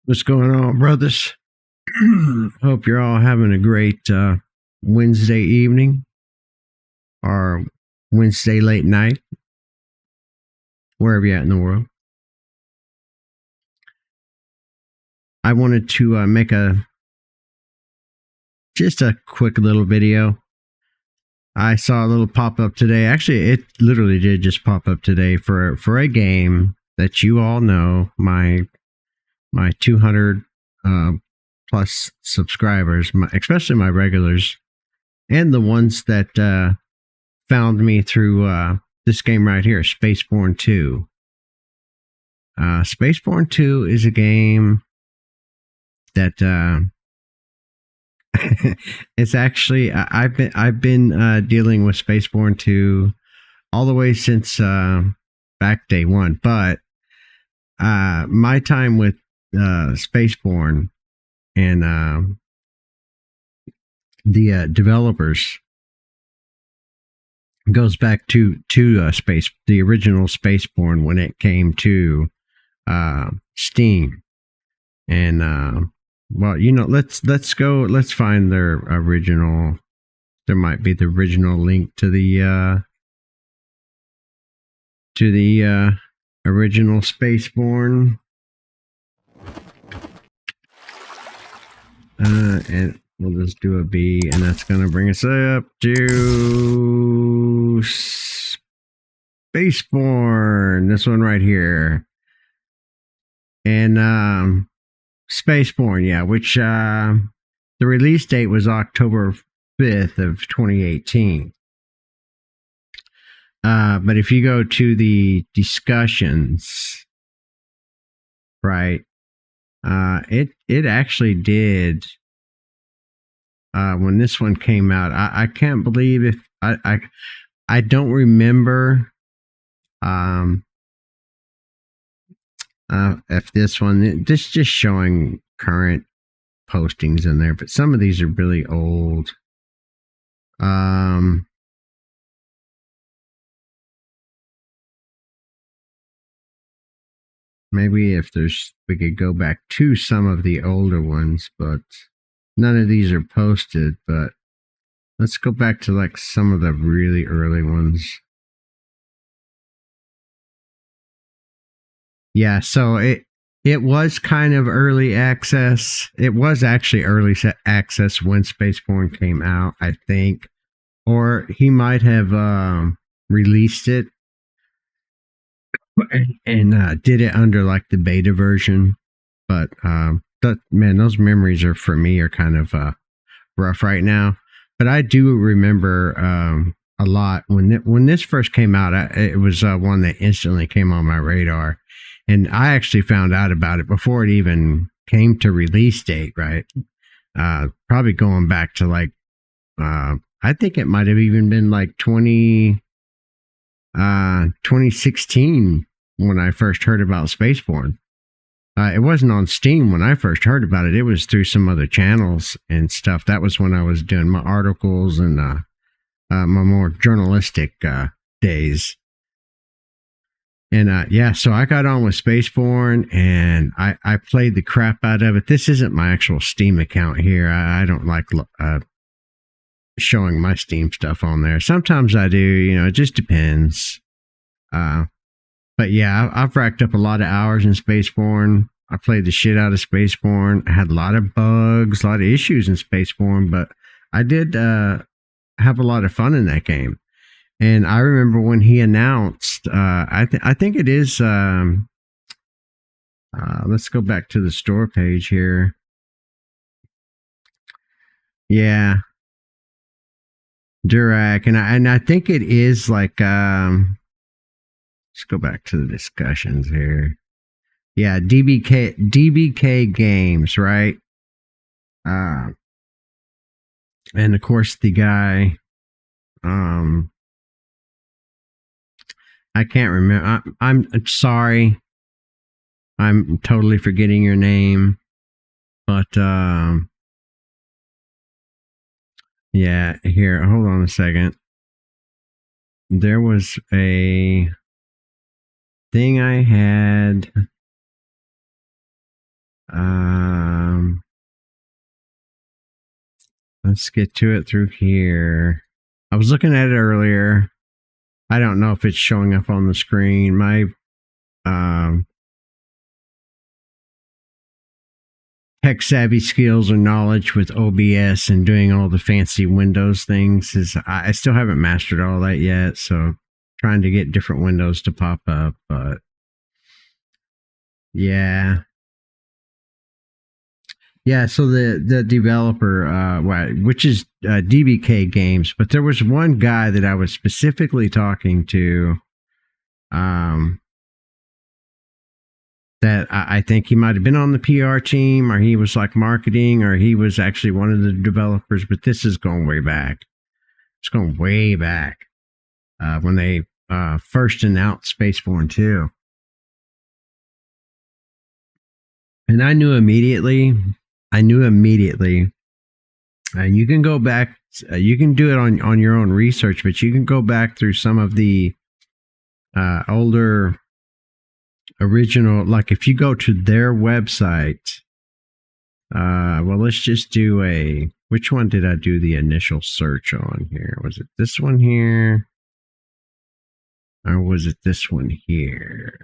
What's going on, brothers? Hope you're all having a great Wednesday evening or Wednesday late night, wherever you're at in the world. I wanted to make just a quick little video. I saw a little pop up today. Actually, it literally did just pop up today for a game that you all know, my 200 plus subscribers, especially my regulars, and the ones that found me through this game right here, SpaceBourne 2. SpaceBourne 2 is a game that it's actually I've been dealing with SpaceBourne 2 all the way since back day one, but my time with SpaceBourne and the developers goes back to the original SpaceBourne when it came to Steam. And well, let's find their original. There might be the original link to the original SpaceBourne. And we'll just do a B, and that's going to bring us up to SpaceBourne. This one right here. And SpaceBourne, yeah, which the release date was October 5th of 2018. But if you go to the discussions, right, it actually did when this one came out. I can't believe if I don't remember if this one, this just showing current postings in there, but some of these are really old. Maybe if we could go back to some of the older ones, but none of these are posted. But let's go back to like some of the really early ones. Yeah, so it was kind of early access. It was actually early access when SpaceBourne came out, I think, or he might have released it and did it under like the beta version. But man, those memories are for me are kind of rough right now. But I do remember a lot when this first came out. It was one that instantly came on my radar, and I actually found out about it before it even came to release date. Right, probably going back to like I think it might have even been like 2016 when I first heard about SpaceBourne. It wasn't on Steam when I first heard about it. It was through some other channels and stuff. That was when I was doing my articles and my more journalistic days. And yeah, so I got on with SpaceBourne and I played the crap out of it. This isn't my actual Steam account here. I don't like showing my Steam stuff on there. Sometimes I do, it just depends. But yeah, I've racked up a lot of hours in SpaceBourne. I played the shit out of SpaceBourne. I had a lot of bugs, a lot of issues in SpaceBourne, but I did have a lot of fun in that game. And I remember when he announced, I think it is, let's go back to the store page here. Yeah. Durac, and I think it is like, let's go back to the discussions here. Yeah, DBK Games, right? And of course the guy, I can't remember. I'm sorry. I'm totally forgetting your name. But yeah, here, hold on a second. There was a thing I had Um, let's get to it through here. I was looking at it earlier. I don't know if it's showing up on the screen. My tech savvy skills or knowledge with OBS and doing all the fancy Windows things is I still haven't mastered all that yet. So trying to get different windows to pop up, but yeah. Yeah, so the developer, which is DBK Games, but there was one guy that I was specifically talking to, um, that I think he might have been on the PR team, or he was like marketing, or he was actually one of the developers. But this is going way back. It's going way back when they first announced SpaceBourne 2, and I knew immediately. And you can go back. You can do it on your own research, but you can go back through some of the older original. Like if you go to their website, well, let's just do a. Which one did I do the initial search on here? Was it this one here, or was it this one here?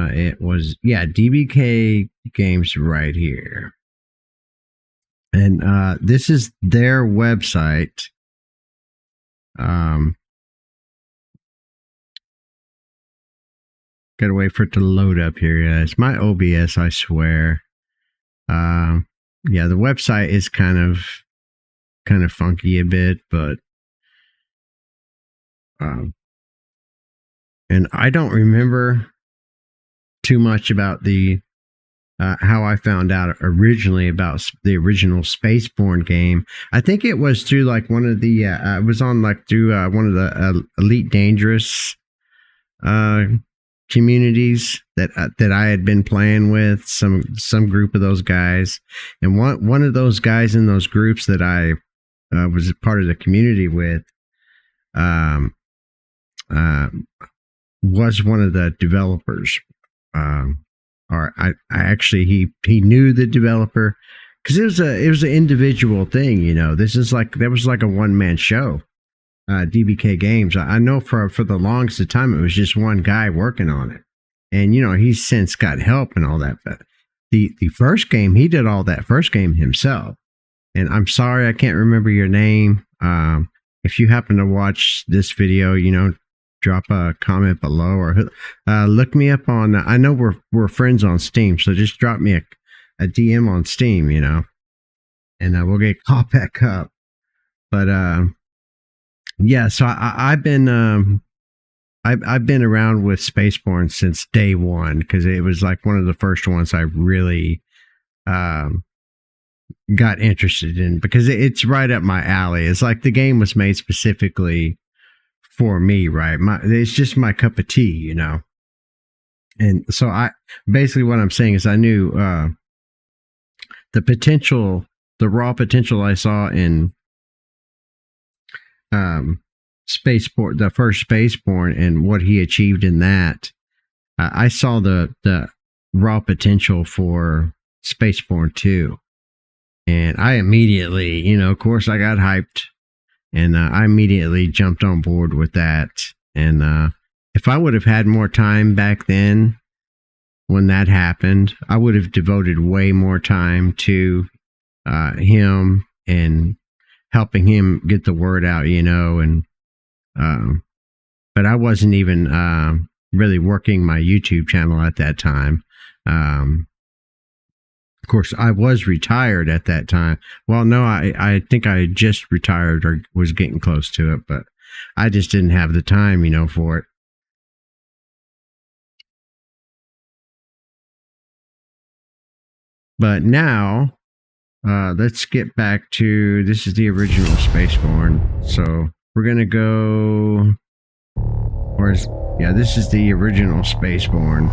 It was, yeah, DBK Games right here. And this is their website. Gotta wait for it to load up here, guys. My OBS, I swear. Yeah, the website is kind of funky a bit, but and I don't remember too much about the how I found out originally about the original SpaceBourne game. I think it was through like one of the it was on like through one of the Elite Dangerous communities that I had been playing with some group of those guys, and one of those guys in those groups that I was a part of the community with was one of the developers. Or I actually he knew the developer because it was an individual thing, you know. This is like that was like a one man show. DBK Games. I know for the longest of time it was just one guy working on it, and you know he's since got help and all that. But the first game, he did all that first game himself. And I'm sorry I can't remember your name. If you happen to watch this video, you know, drop a comment below or look me up on. I know we're friends on Steam, so just drop me a DM on Steam, you know, and we'll get caught back up. But yeah, so I've been I've been around with SpaceBourne since day one because it was like one of the first ones I really got interested in because it's right up my alley. It's like the game was made specifically for me, right? It's just my cup of tea, you know. And so I basically what I'm saying is I knew the potential, the raw potential I saw in SpaceBourne, the first SpaceBourne, and what he achieved in that. I saw the raw potential for SpaceBourne 2. And I immediately, you know, of course I got hyped. And I immediately jumped on board with that. And if I would have had more time back then when that happened, I would have devoted way more time to him and helping him get the word out, you know. And but I wasn't even really working my YouTube channel at that time. Of course, I was retired at that time. Well, no, I think I just retired or was getting close to it, but I just didn't have the time, you know, for it. But now, let's get back to, this is the original SpaceBourne. So we're going to go, yeah, this is the original SpaceBourne.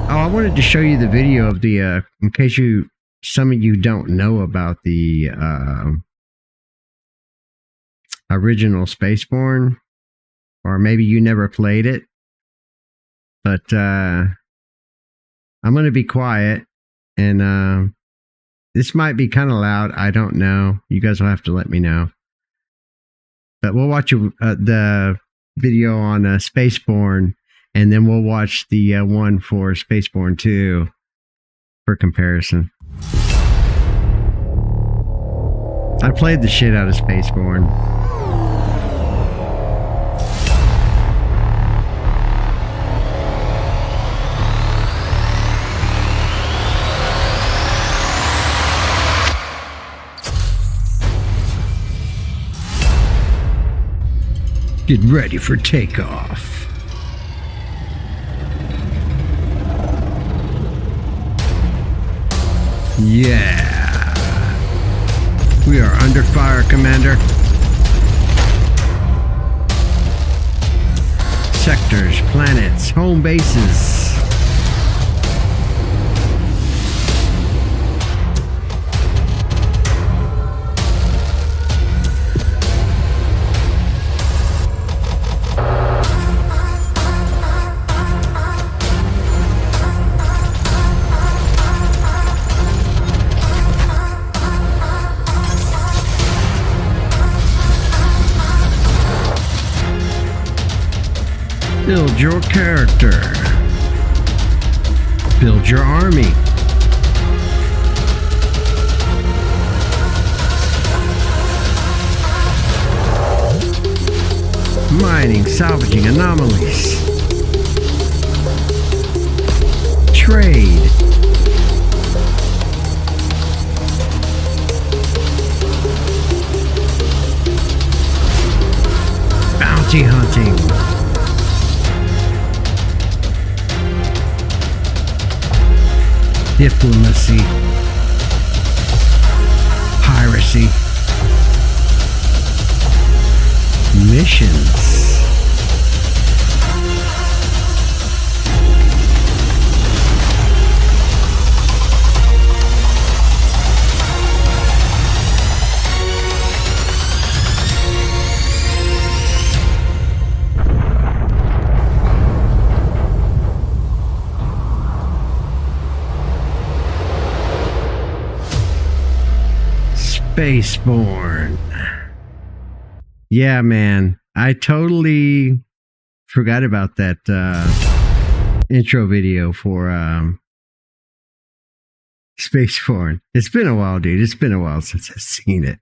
Oh, I wanted to show you the video of the, in case some of you don't know about the original SpaceBourne, or maybe you never played it. But I'm going to be quiet, and this might be kind of loud. I don't know. You guys will have to let me know. But we'll watch the video on SpaceBourne, and then we'll watch the one for SpaceBourne 2 for comparison. I played the shit out of SpaceBourne. Get ready for takeoff. Yeah. We are under fire, Commander. Sectors, planets, home bases. Build your character. Build your army. Mining, salvaging anomalies. Trade. Bounty hunting. Diplomacy, piracy, missions. SpaceBourne. Yeah, man. I totally forgot about that intro video for SpaceBourne. It's been a while, dude. It's been a while since I've seen it.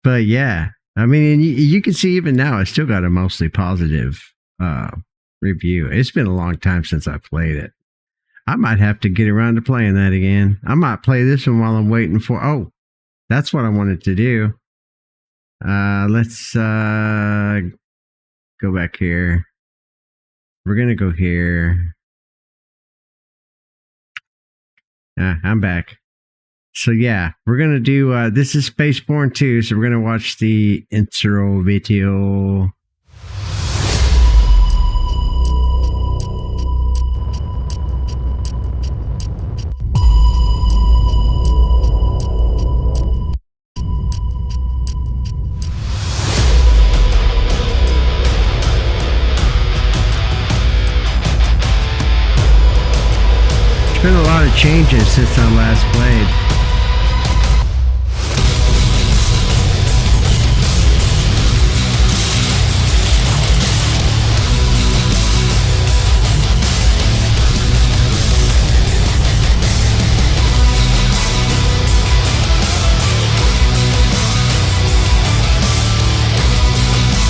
But yeah, I mean, and you can see even now, I still got a mostly positive review. It's been a long time since I played it. I might have to get around to playing that again. I might play this one while I'm waiting for... Oh, that's what I wanted to do. Let's go back here. We're going to go here. I'm back. So yeah, we're going to do, this is SpaceBourne 2, so we're going to watch the intro video. Been a lot of changes since I last played.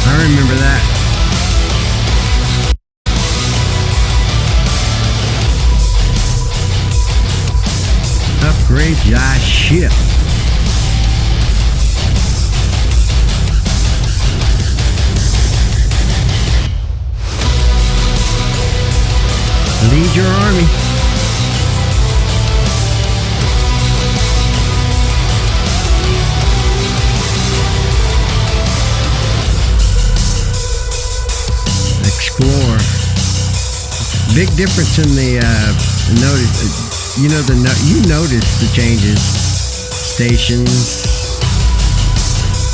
I remember that. Upgrade thy ship. Lead your army. Explore. Big difference in the notice. You know you notice the changes, stations,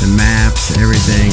the maps, everything.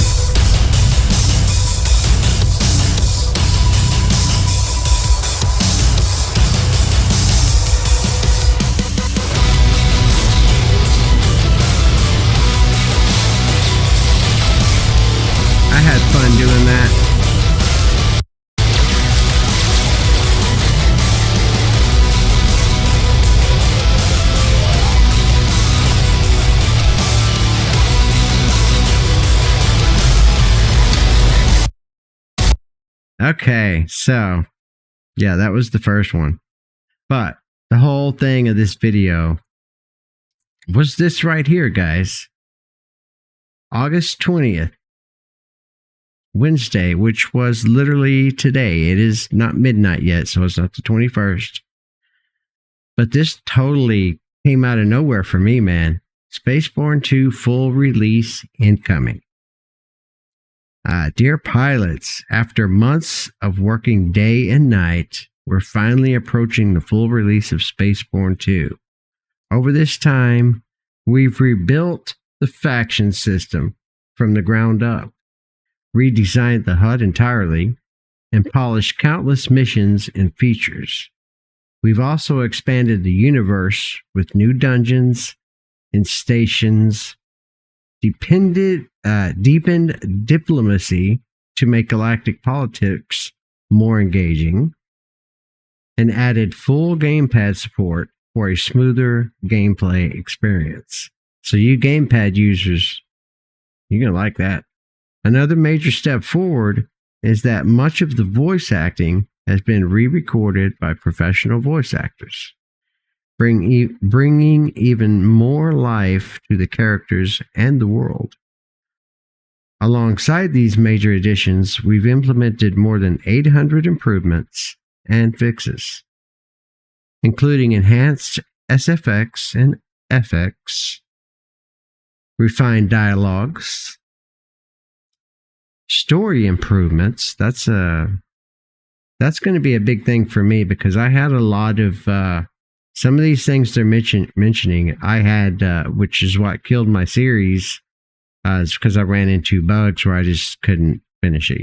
Okay, so yeah, that was the first one. But the whole thing of this video was this right here, guys. August 20th, Wednesday, which was literally today. It is not midnight yet, so it's not the 21st. But this totally came out of nowhere for me, man. SpaceBourne 2 full release incoming. Dear pilots, after months of working day and night, we're finally approaching the full release of SpaceBourne 2. Over this time, we've rebuilt the faction system from the ground up, redesigned the HUD entirely, and polished countless missions and features. We've also expanded the universe with new dungeons and stations, deepened diplomacy to make galactic politics more engaging, and added full gamepad support for a smoother gameplay experience. So you gamepad users, you're going to like that. Another major step forward is that much of the voice acting has been re-recorded by professional voice actors, bringing even more life to the characters and the world. Alongside these major additions, we've implemented more than 800 improvements and fixes, including enhanced SFX and FX, refined dialogues, story improvements. That's going to be a big thing for me because I had a lot of some of these things they're mentioning. I had, which is what killed my series, is because I ran into bugs where I just couldn't finish it.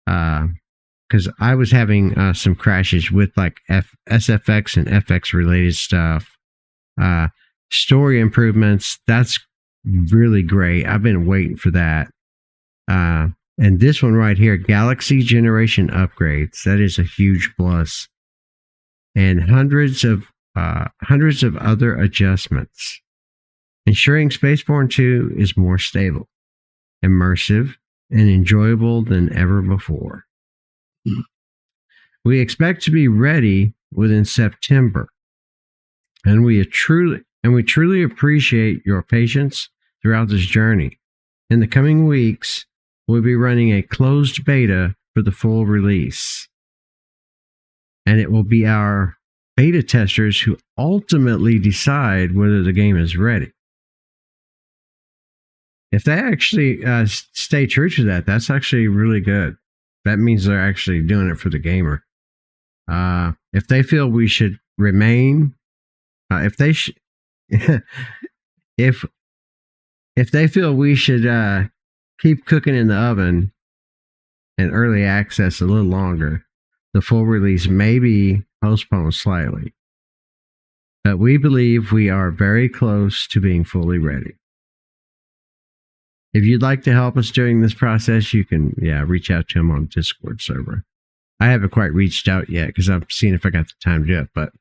Because I was having some crashes with like SFX and FX related stuff. Story improvements. That's really great. I've been waiting for that. And this one right here, Galaxy Generation upgrades. That is a huge plus. And hundreds of other adjustments, ensuring SpaceBourne 2 is more stable, immersive, and enjoyable than ever before. We expect to be ready within September, and we truly appreciate your patience throughout this journey. In the coming weeks, we'll be running a closed beta for the full release. And it will be our beta testers who ultimately decide whether the game is ready. If they actually stay true to that, that's actually really good. That means they're actually doing it for the gamer. If they feel we should remain, if they feel we should keep cooking in the oven and early access a little longer, the full release may be postponed slightly. But we believe we are very close to being fully ready. If you'd like to help us during this process, you can reach out to him on the Discord server. I haven't quite reached out yet because I'm seeing if I got the time to do it. But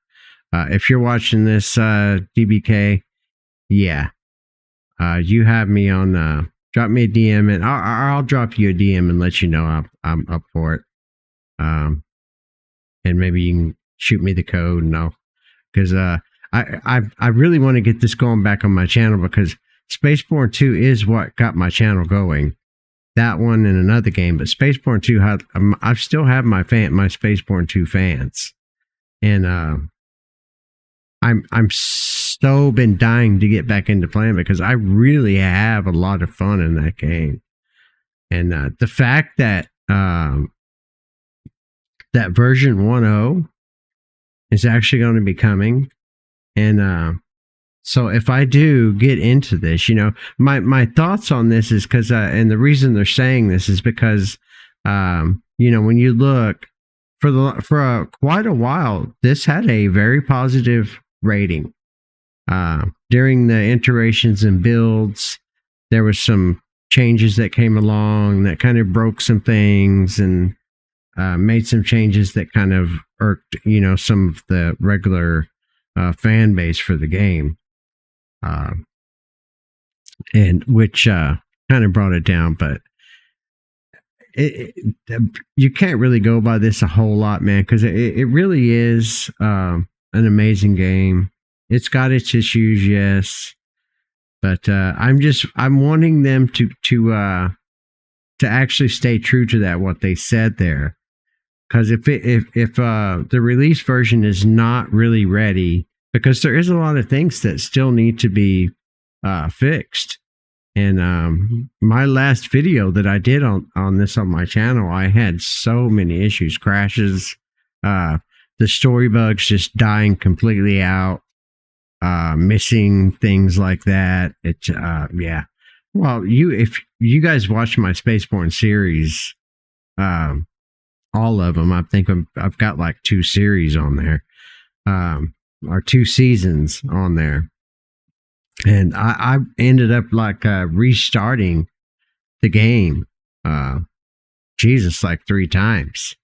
if you're watching this, DBK, you have me on. Drop me a DM and I'll drop you a DM and let you know I'm up for it. And maybe you can shoot me the code and because I really want to get this going back on my channel because SpaceBourne 2 is what got my channel going. That one and another game, but SpaceBourne 2 I still have my SpaceBourne 2 fans, and I'm so been dying to get back into playing because I really have a lot of fun in that game, and the fact that that version 1.0 is actually going to be coming, and so if I do get into this, my thoughts on this is because, and the reason they're saying this is because, when you look for quite a while, this had a very positive rating. During the iterations and builds, there was some changes that came along that kind of broke some things and made some changes that kind of irked, some of the regular fan base for the game. And which kind of brought it down, but you can't really go by this a whole lot, man, because it really is an amazing game. It's got its issues, yes, but I'm wanting them to actually stay true to that, what they said there. Because if the release version is not really ready, because there is a lot of things that still need to be fixed. And my last video that I did on this on my channel, I had so many issues, crashes, the story bugs just dying completely out, missing things like that. It's yeah. Well, if you guys watch my SpaceBourne series, all of them, I think I've got like 2 series on there, or 2 seasons on there. And I ended up like restarting the game, Jesus, like 3 times.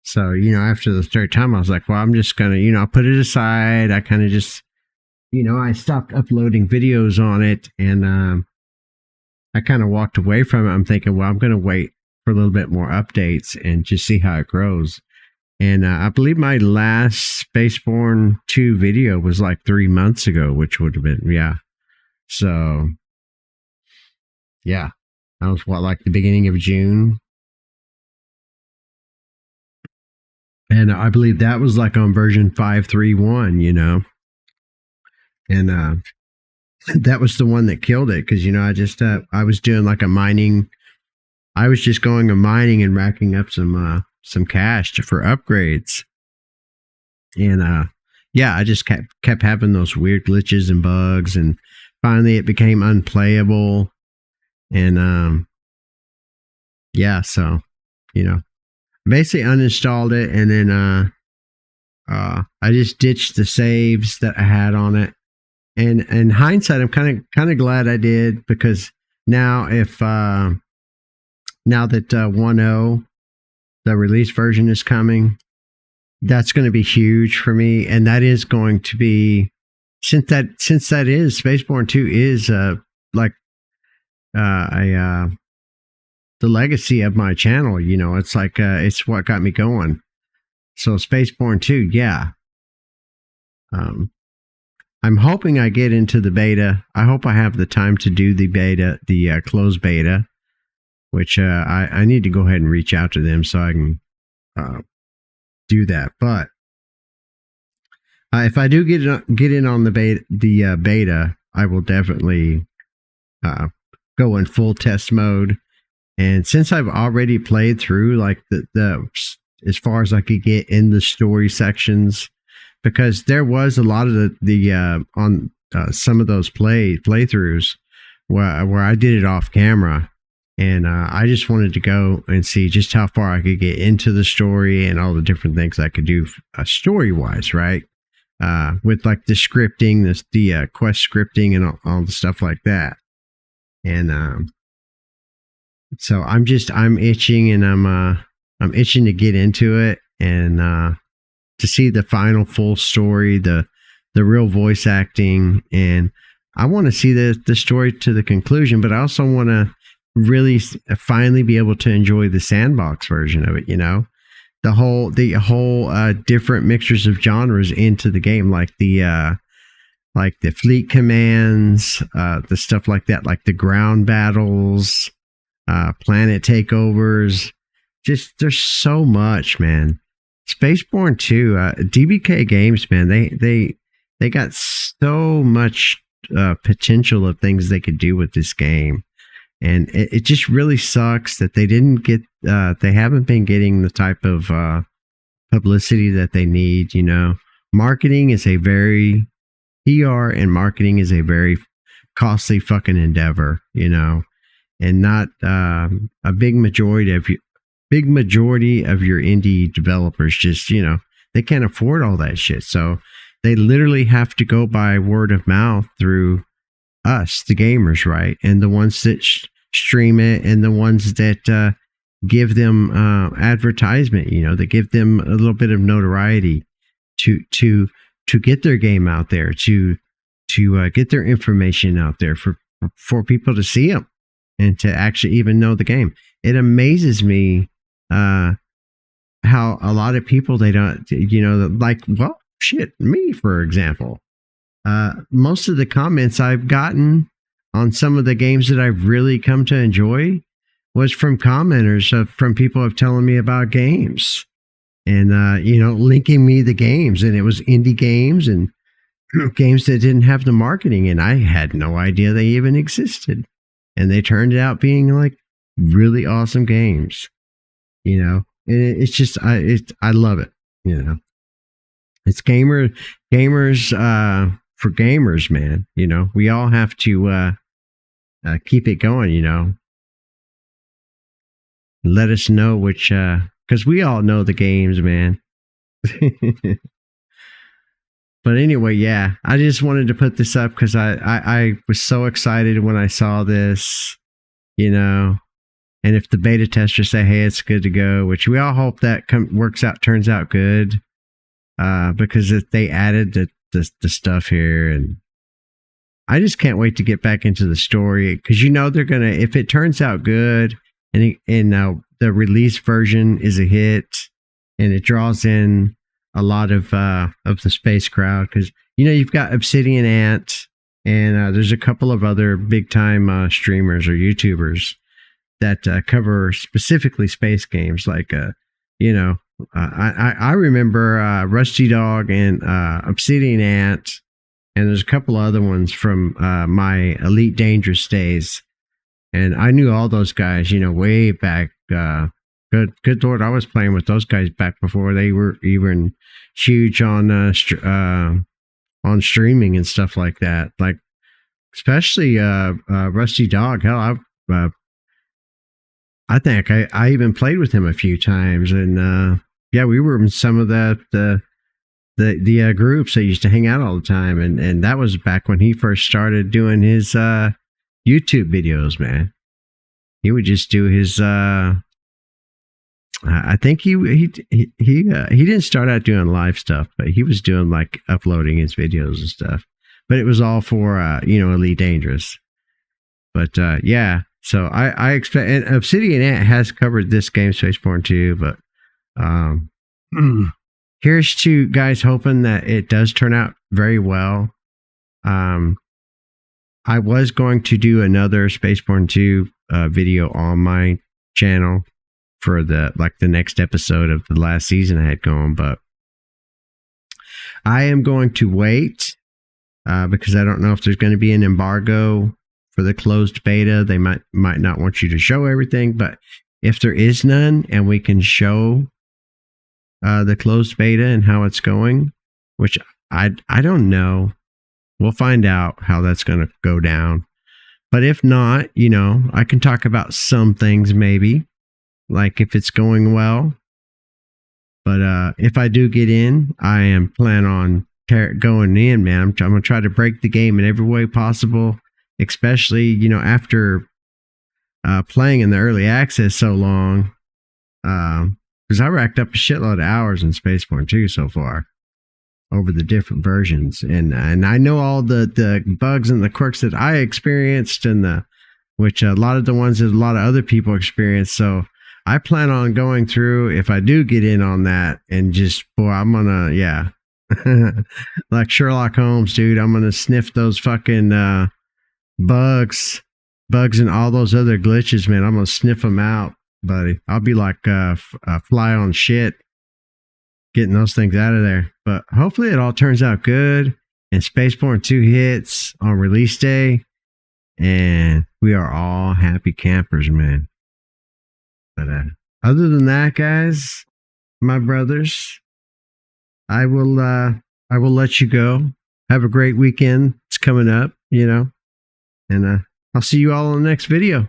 So, after the 3rd time, I was like, well, I'm just going to, I'll put it aside. I kind of just, I stopped uploading videos on it, and I kind of walked away from it. I'm thinking, well, I'm going to wait for a little bit more updates and just see how it grows. And I believe my last SpaceBourne 2 video was like 3 months ago, which would have been, yeah. So, yeah, that was like the beginning of June. And I believe that was like on version 5.3.1, and that was the one that killed it. Cause I was doing like I was just going and mining and racking up some cash for upgrades. And yeah, I just kept having those weird glitches and bugs, and finally it became unplayable. And yeah, so basically uninstalled it, and then I just ditched the saves that I had on it. And in hindsight, I'm kind of glad I did, because now now that 1.0, the release version, is coming, that's going to be huge for me. And that is going to be, since that is SpaceBourne 2 is like the legacy of my channel. It's like it's what got me going. So SpaceBourne 2, yeah. I'm hoping I get into the beta. I hope I have the time to do the beta, the closed beta, which I need to go ahead and reach out to them so I can do that. But if I do get in on the beta, I will definitely go in full test mode. And since I've already played through like the as far as I could get in the story sections, because there was a lot of the on some of those playthroughs where I did it off camera. And I just wanted to go and see just how far I could get into the story and all the different things I could do story-wise, right? With like the scripting, the quest scripting, and all the stuff like that. And so I'm itching, and I'm itching to get into it, and to see the final full story, the real voice acting, and I want to see the story to the conclusion, but I also want to really finally be able to enjoy the sandbox version of it. The whole different mixtures of genres into the game, like the fleet commands, the stuff like that, like the ground battles, planet takeovers. Just there's so much, man. SpaceBourne 2, DBK Games, man, they got so much potential of things they could do with this game. And it just really sucks that they didn't get, they haven't been getting the type of publicity that they need. Marketing is a very, PR and marketing is a very costly fucking endeavor, and not a big majority of your indie developers just, they can't afford all that shit. So they literally have to go by word of mouth through us, the gamers, right? And the ones that stream it, and the ones that give them advertisement, that give them a little bit of notoriety to get their game out there, to get their information out there for people to see them. and to actually even know the game. It amazes me how a lot of people, they don't, like, well, shit, me, for example. Most of the comments I've gotten on some of the games that I've really come to enjoy was from commenters, from people have telling me about games and, linking me the games. And it was indie games and games that didn't have the marketing. And I had no idea they even existed. And they turned out being like really awesome games, and it's just, I love it, It's gamers, for gamers, man. We all have to keep it going, Let us know which, because we all know the games, man. But anyway, yeah, I just wanted to put this up because I was so excited when I saw this, and if the beta testers say, hey, it's good to go, which we all hope that turns out good, because if they added the stuff here, and I just can't wait to get back into the story, because they're gonna, if it turns out good and the release version is a hit and it draws in a lot of the space crowd, because you've got Obsidian Ant and there's a couple of other big time streamers or YouTubers that cover specifically space games, like I remember Rusty Dog and Obsidian Ant, and there's a couple other ones from my Elite Dangerous days, and I knew all those guys, way back. Good Lord, I was playing with those guys back before they were even huge on streaming and stuff like that. Like especially Rusty Dog. Hell, I think I even played with him a few times, and yeah, we were in some of the groups that used to hang out all the time, and that was back when he first started doing his YouTube videos, man. He would just do his. I think he didn't start out doing live stuff, but he was doing like uploading his videos and stuff. But it was all for Elite Dangerous. But yeah, so I expect, and Obsidian Ant has covered this game, SpaceBourne too. But here's to guys hoping that it does turn out very well. I was going to do another SpaceBourne 2 video on my channel for the next episode of the last season I had going, but I am going to wait because I don't know if there's going to be an embargo for the closed beta. They might not want you to show everything, but if there is none and we can show the closed beta and how it's going, which I don't know, we'll find out how that's going to go down. But if not, I can talk about some things maybe, like if it's going well. But if I do get in, I am planning on going in, man. I'm going to try to break the game in every way possible, especially, after playing in the early access so long. Because I racked up a shitload of hours in SpaceBourne 2 so far over the different versions. And I know all the bugs and the quirks that I experienced, and which a lot of the ones that a lot of other people experienced. So I plan on going through, if I do get in on that, and just, boy, I'm gonna, yeah, like Sherlock Holmes, dude, I'm gonna sniff those fucking bugs and all those other glitches, man. I'm gonna sniff them out, buddy. I'll be like a fly on shit getting those things out of there. But hopefully it all turns out good, and SpaceBourne 2 hits on release day, and we are all happy campers, man. But other than that, guys, my brothers, I will let you go. Have a great weekend. It's coming up, and I'll see you all in the next video.